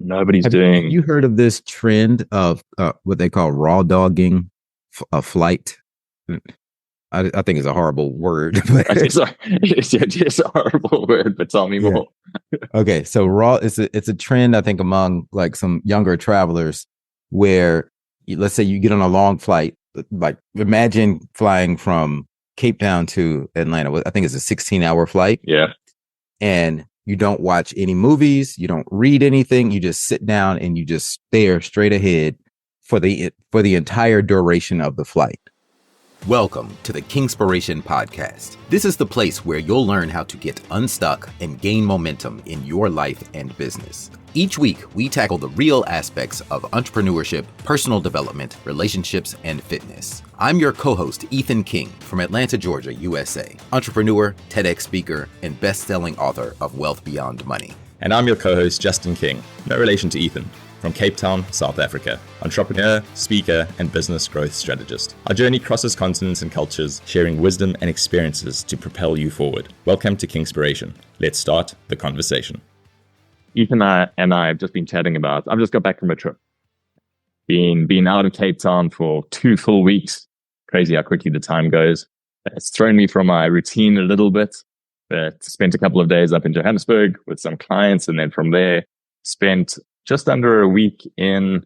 nobody's Have doing. you heard of this trend of what they call rawdogging a flight? I think it's a horrible word. But It's a horrible word, but tell me more. Okay, so it's a trend I think among like some younger travelers where let's say you get on a long flight, like imagine flying from Cape Town to Atlanta. I think it's a 16-hour flight. Yeah. And you don't watch any movies, you don't read anything, you just sit down and you just stare straight ahead for the entire duration of the flight. Welcome to the Kingspiration Podcast. This is the place where you'll learn how to get unstuck and gain momentum in your life and business. Each week, we tackle the real aspects of entrepreneurship, personal development, relationships, and fitness. I'm your co-host, Ethan King, from Atlanta, Georgia, USA, entrepreneur, TEDx speaker, and best-selling author of Wealth Beyond Money. And I'm your co-host, Justin King, no relation to Ethan, from Cape Town, South Africa, entrepreneur, speaker, and business growth strategist. Our journey crosses continents and cultures, sharing wisdom and experiences to propel you forward. Welcome to Kingspiration. Let's start the conversation. Ethan and I have just been chatting about, I've just got back from a trip. Been out of Cape Town for 2 full weeks. Crazy how quickly the time goes. It's thrown me from my routine a little bit, but spent a couple of days up in Johannesburg with some clients, and then from there spent just under a week in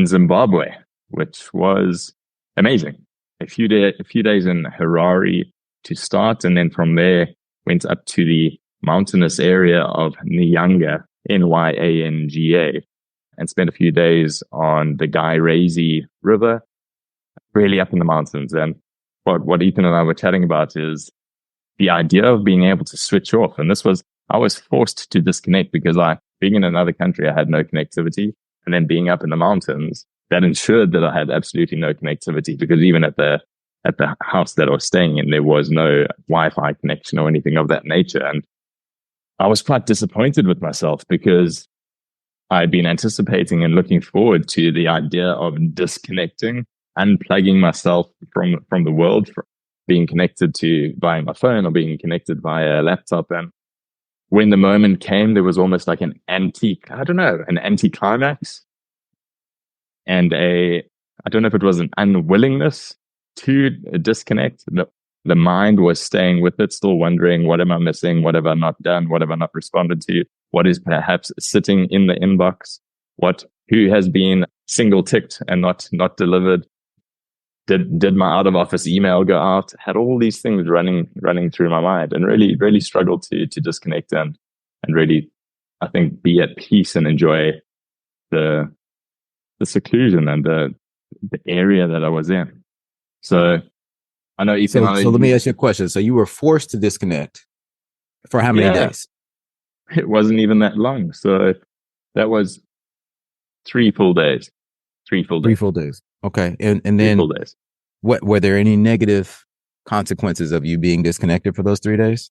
Zimbabwe, which was amazing. A few days in Harare to start, and then from there went up to the mountainous area of Nyanga, Nyanga, and spent a few days on the Gairezi River, really up in the mountains. And what Ethan and I were chatting about is the idea of being able to switch off. And I was forced to disconnect because being in another country, I had no connectivity. And then being up in the mountains, that ensured that I had absolutely no connectivity, because even at the house that I was staying in, there was no Wi-Fi connection or anything of that nature. And I was quite disappointed with myself because I'd been anticipating and looking forward to the idea of disconnecting, unplugging myself from the world, from being connected to via my phone or being connected via a laptop. And when the moment came, there was almost like an anticlimax and I don't know if it was an unwillingness to disconnect. The mind was staying with it, still wondering, what am I missing? What have I not done? What have I not responded to? What is perhaps sitting in the inbox? Who has been single ticked and not delivered? Did my out of office email go out? Had all these things running through my mind, and really struggled to disconnect and really, I think, be at peace and enjoy the seclusion and the area that I was in. So I know Ethan. So let me ask you a question. So you were forced to disconnect for how many days? It wasn't even that long. So that was 3 full days. 3 full days. Okay. And then what were there any negative consequences of you being disconnected for those 3 days?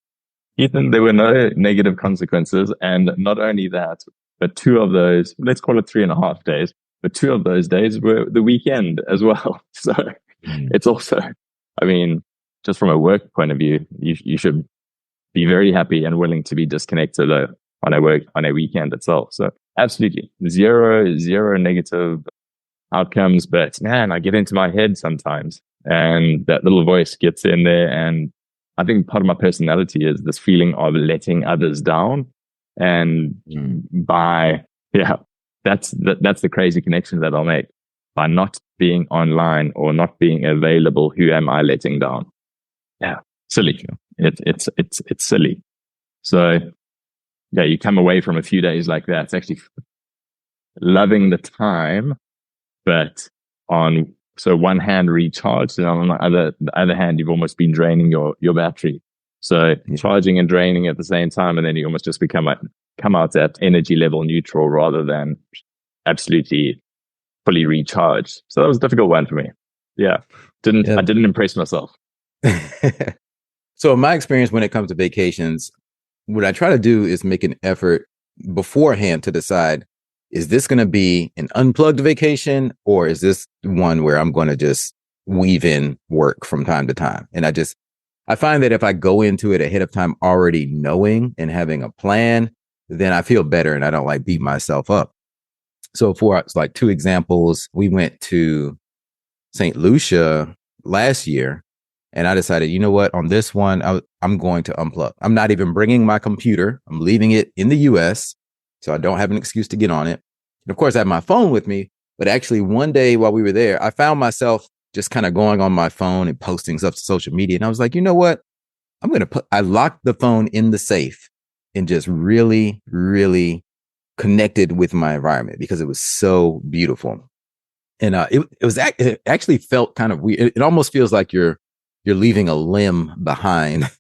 Ethan, there were no negative consequences. And not only that, but 2 of those, let's call it 3.5 days, but 2 of those days were the weekend as well. So it's also, I mean, just from a work point of view, you should be very happy and willing to be disconnected on a weekend itself. So absolutely zero negative outcomes. But man, I get into my head sometimes, and that little voice gets in there. And I think part of my personality is this feeling of letting others down. And that's the crazy connection that I'll make. By not being online or not being available, who am I letting down? Yeah, silly. It's silly. So yeah, you come away from a few days like that. It's actually loving the time, but on one hand recharged, and on the other hand, you've almost been draining your battery. So charging and draining at the same time, and then you almost just come out at energy level neutral rather than absolutely fully recharged. So that was a difficult one for me. I didn't impress myself. So in my experience, when it comes to vacations, what I try to do is make an effort beforehand to decide, is this going to be an unplugged vacation, or is this one where I'm going to just weave in work from time to time? And I find that if I go into it ahead of time already knowing and having a plan, then I feel better and I don't beat myself up. So for like two examples, we went to St. Lucia last year, and I decided, you know what, on this one, I'm going to unplug. I'm not even bringing my computer. I'm leaving it in the US, so I don't have an excuse to get on it. And of course, I have my phone with me, but actually one day while we were there, I found myself just kind of going on my phone and posting stuff to social media. And I was like, you know what, I locked the phone in the safe and just really, really connected with my environment because it was so beautiful. And it actually felt kind of weird. It almost feels like you're leaving a limb behind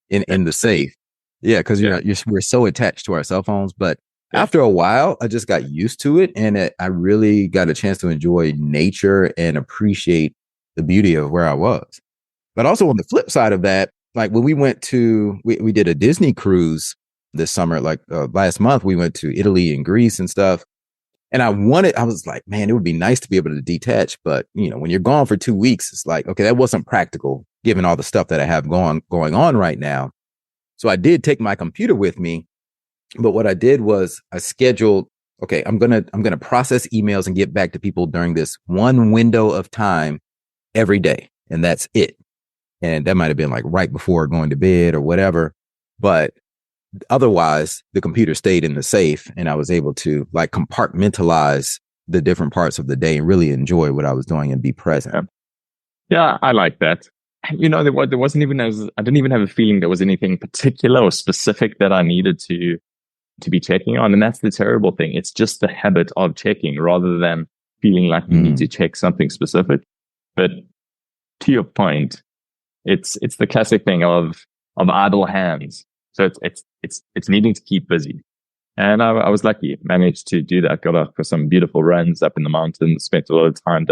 in the safe. Yeah, because we're so attached to our cell phones. But after a while, I just got used to it, and I really got a chance to enjoy nature and appreciate the beauty of where I was. But also on the flip side of that, like when we went to we did a Disney cruise this summer, like last month, we went to Italy and Greece and stuff. And I was like, man, it would be nice to be able to detach. But, you know, when you're gone for 2 weeks, it's like, okay, that wasn't practical given all the stuff that I have going on right now. So I did take my computer with me. But what I did was I scheduled, okay, I'm going to process emails and get back to people during this one window of time every day. And that's it. And that might have been like right before going to bed or whatever. But otherwise, the computer stayed in the safe, and I was able to like compartmentalize the different parts of the day and really enjoy what I was doing and be present. Yeah, I like that. You know, there wasn't even I didn't even have a feeling there was anything particular or specific that I needed to be checking on, and that's the terrible thing. It's just the habit of checking rather than feeling like you need to check something specific. But to your point, it's the classic thing of idle hands. So it's needing to keep busy. And I was lucky, managed to do that. Got up for some beautiful runs up in the mountains, spent a lot of time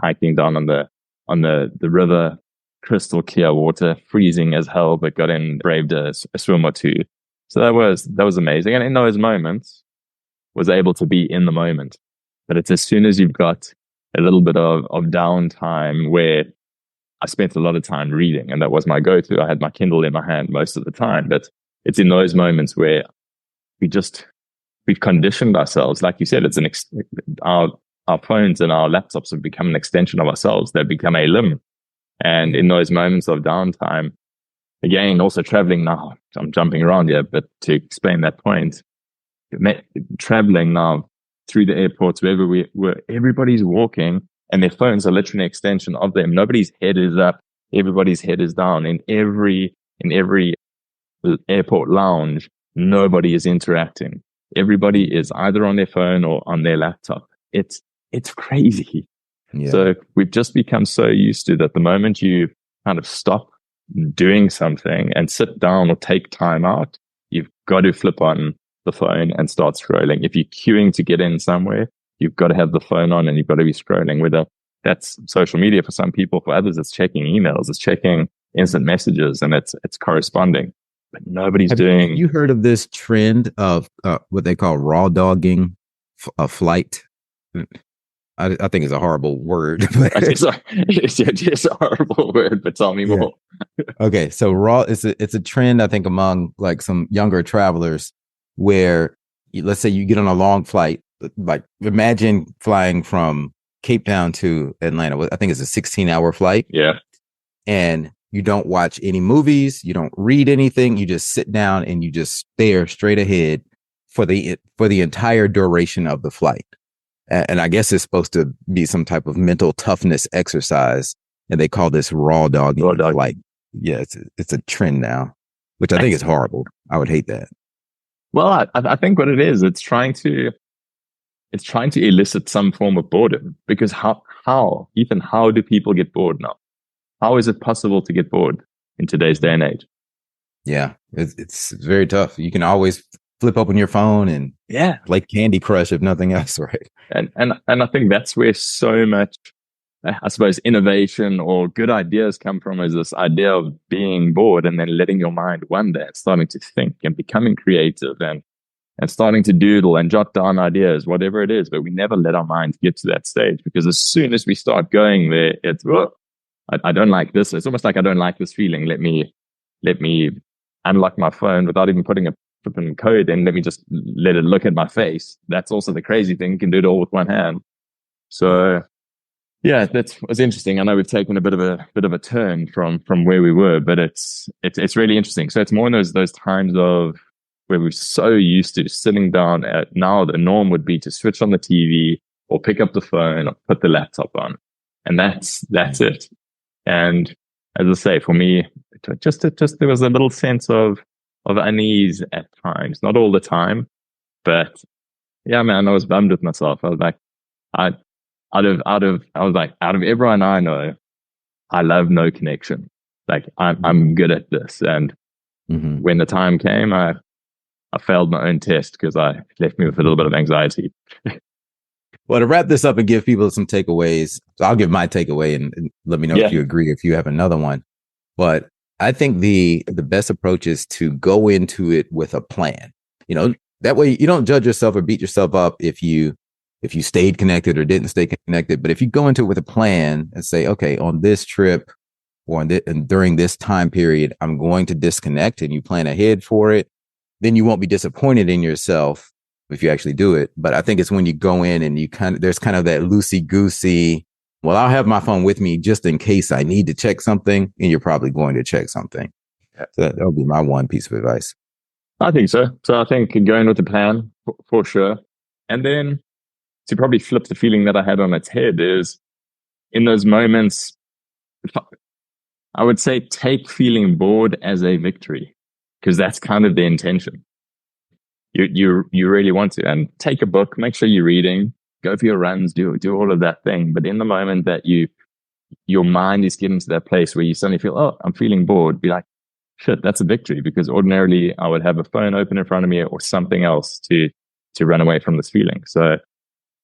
hiking down on the river, crystal clear water, freezing as hell, but got in, braved a swim or two. So that was amazing. And in those moments, was able to be in the moment. But it's as soon as you've got a little bit of downtime where I spent a lot of time reading, and that was my go-to. I had my Kindle in my hand most of the time, but it's in those moments where we've conditioned ourselves. Like you said, it's our phones and our laptops have become an extension of ourselves. They've become a limb. And in those moments of downtime, again, also traveling now, I'm jumping around here, but to explain that point, traveling now through the airports, wherever everybody's walking and their phones are literally an extension of them. Nobody's head is up. Everybody's head is down. In every airport lounge, nobody is interacting. Everybody is either on their phone or on their laptop. It's crazy. Yeah. So we've just become so used to that the moment you kind of stop doing something and sit down or take time out, you've got to flip on the phone and start scrolling. If you're queuing to get in somewhere, you've got to have the phone on and you've got to be scrolling. Whether that's social media for some people, for others, it's checking emails, it's checking instant messages, and it's corresponding. But nobody's doing. Have you heard of this trend of what they call rawdogging a flight? I think it's a horrible word. It's a horrible word, but tell me more. Okay, so it's a trend, I think, among like some younger travelers where, let's say you get on a long flight, like imagine flying from Cape Town to Atlanta. I think it's a 16-hour flight. Yeah. And you don't watch any movies, you don't read anything, you just sit down and you just stare straight ahead for the entire duration of the flight. And I guess it's supposed to be some type of mental toughness exercise, and they call this rawdogging. Like, yeah, it's a trend now, which I think is horrible. I would hate that. Well, I think what it is, it's trying to elicit some form of boredom, because how do people get bored now? How is it possible to get bored in today's day and age? Yeah, it's very tough. You can always flip open your phone and play Candy Crush, if nothing else, right? And I think that's where so much, I suppose, innovation or good ideas come from, is this idea of being bored and then letting your mind wander and starting to think and becoming creative and starting to doodle and jot down ideas, whatever it is. But we never let our minds get to that stage, because as soon as we start going there, it's, I don't like this. It's almost like I don't like this feeling. Let me unlock my phone without even putting a flipping code, then let me just let it look at my face. That's also the crazy thing. You can do it all with one hand. So yeah, that was interesting. I know we've taken a bit of a turn from where we were, but it's really interesting. So it's more in those times of where we're so used to sitting down. Now the norm would be to switch on the TV or pick up the phone or put the laptop on, and that's it. And as I say, for me, just there was a little sense of unease at times, not all the time, but yeah, man, I was bummed with myself. I was like, out of everyone I know, I love no connection. Like I'm good at this. And when the time came, I failed my own test because I left me with a little bit of anxiety. Well, to wrap this up and give people some takeaways, so I'll give my takeaway and let me know if you agree, if you have another one. But I think the best approach is to go into it with a plan. That way you don't judge yourself or beat yourself up if you stayed connected or didn't stay connected. But if you go into it with a plan and say, okay, on this trip or and during this time period, I'm going to disconnect, and you plan ahead for it, then you won't be disappointed in yourself if you actually do it. But I think it's when you go in and there's kind of that loosey-goosey, well, I'll have my phone with me just in case I need to check something, and you're probably going to check something. So that would be my one piece of advice. I think so. So I think going with the plan for sure. And then to probably flip the feeling that I had on its head is in those moments, I would say take feeling bored as a victory, because that's kind of the intention. You really want to, and take a book, make sure you're reading, go for your runs, do all of that thing. But in the moment that your mind is getting to that place where you suddenly feel, oh, I'm feeling bored, be like, shit, that's a victory, because ordinarily I would have a phone open in front of me or something else to run away from this feeling. So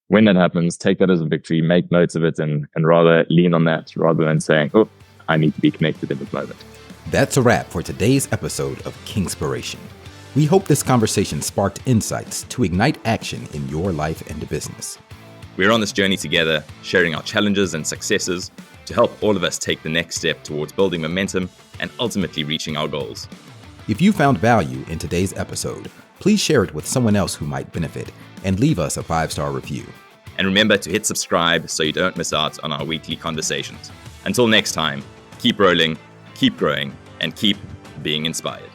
when that happens, take that as a victory, make notes of it, and rather lean on that rather than saying, oh, I need to be connected in this moment. That's a wrap for today's episode of Kingspiration. We hope this conversation sparked insights to ignite action in your life and business. We're on this journey together, sharing our challenges and successes to help all of us take the next step towards building momentum and ultimately reaching our goals. If you found value in today's episode, please share it with someone else who might benefit and leave us a 5-star review. And remember to hit subscribe so you don't miss out on our weekly conversations. Until next time, keep rolling, keep growing, and keep being inspired.